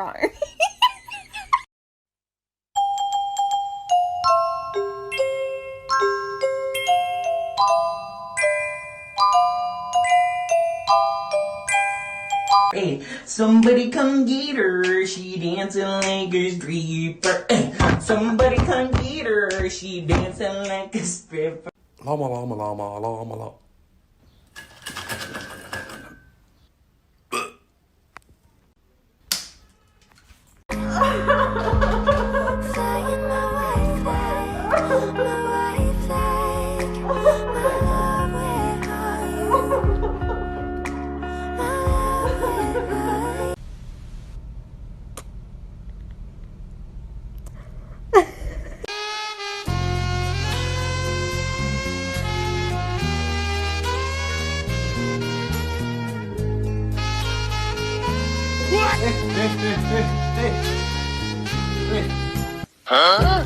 rar. Hey, somebody come get her, she dancing like a stripper. Hey, somebody come get her, she dancing like a stripper. Llama, llama, llama, llama, llama. Huh?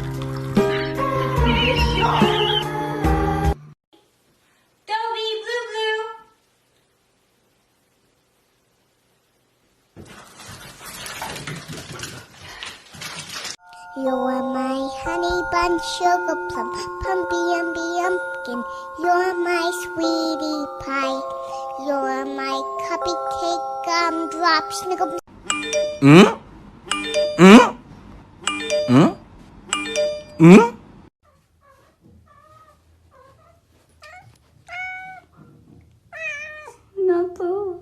Dobby, blue, blue. You're my honey bun, sugar plum, pumpy umby umpkin. You're my sweetie pie. You're my cupcake gumdrop sniggle. No poo.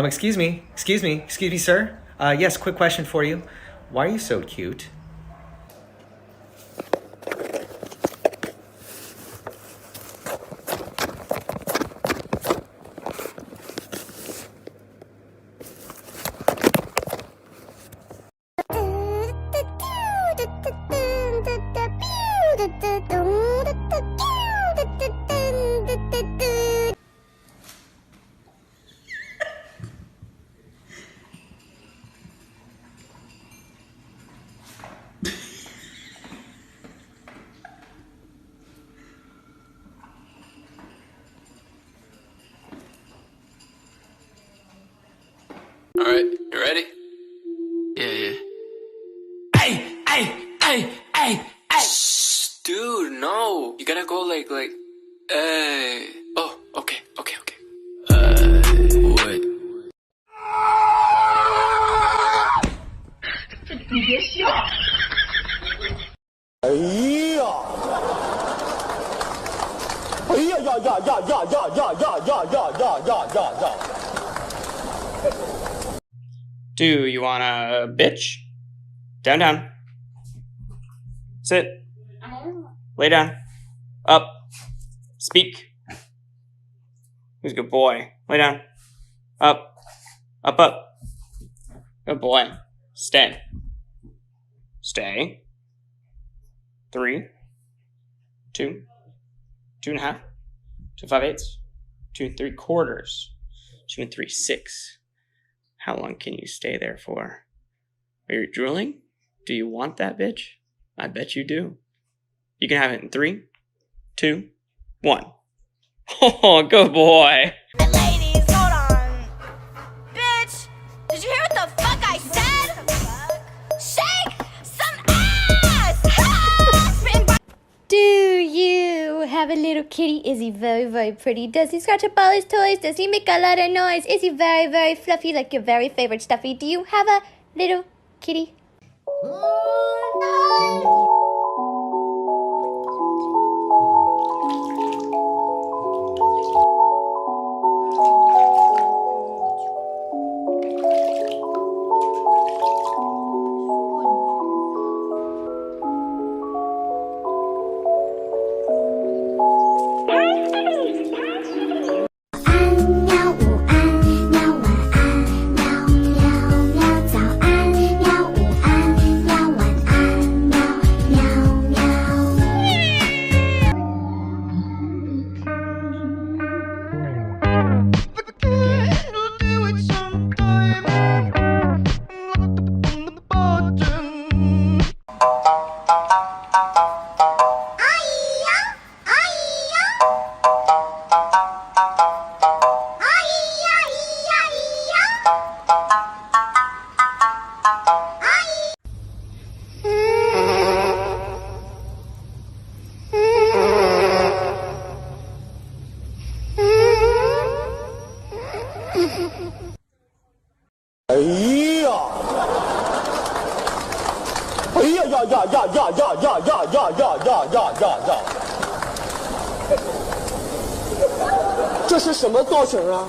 Excuse me, sir. Yes, quick question for you. Why are you so cute? Alright, you ready? Yeah. Hey! Shh, dude, no. You gotta go like, oh, okay. What? Do you want a bitch? Down. Sit. Lay down. Up. Speak. Who's a good boy? Lay down. Up. Good boy. Stay. 3, 2, 2.5, 2 5/8, 2 3/4, 2 3/6. How long can you stay there for? Are you drooling? Do you want that bitch? I bet you do. You can have it in 3, 2, 1. Oh, good boy. Ladies, hold on. Bitch, did you hear what the fuck I said? Shake some ass! Do you have a little kitty? Is he very, very pretty? Does he scratch up all his toys? Does he make a lot of noise? Is he very, very fluffy like your very favorite stuffy? Do you have a little kitty? 哎呀！哎呀呀呀呀呀呀呀呀呀呀呀呀呀！这是什么造型啊？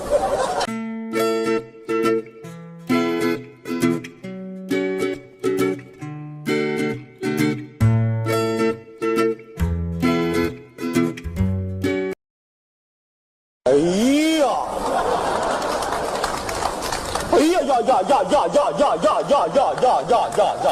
哎呀！哎呀呀呀呀呀呀呀呀呀呀呀呀呀！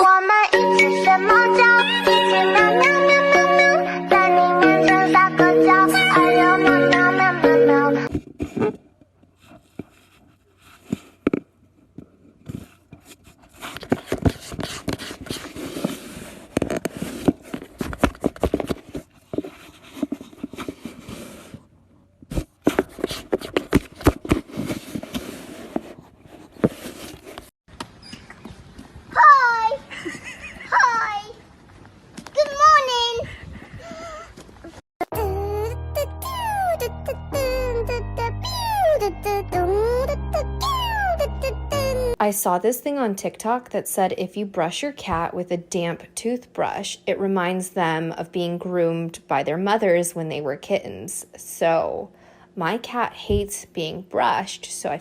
我们一起学猫叫，一起喵喵喵喵喵，在你面前撒个娇，哎呦喵喵喵喵喵。Hi. Hi. Good morning. I saw this thing on TikTok that said if you brush your cat with a damp toothbrush, it reminds them of being groomed by their mothers when they were kittens. So my cat hates being brushed, so I...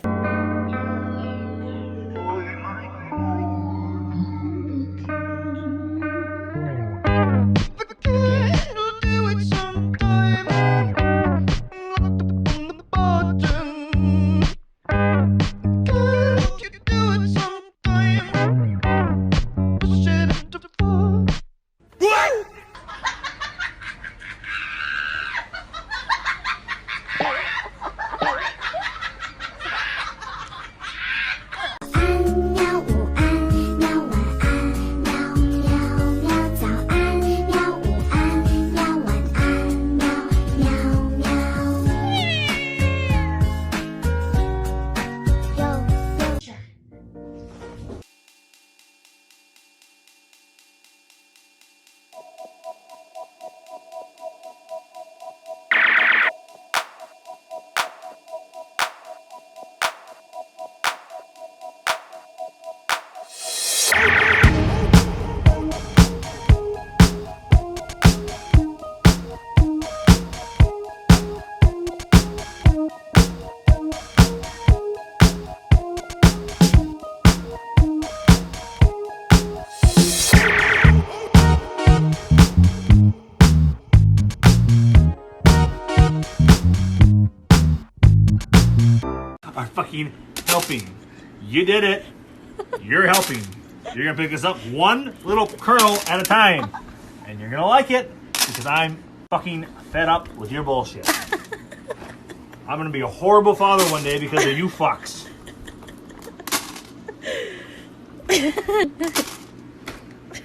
Are fucking helping. You did it. You're helping. You're gonna pick this up one little kernel at a time. And you're gonna like it because I'm fucking fed up with your bullshit. I'm gonna be a horrible father one day because of you fucks.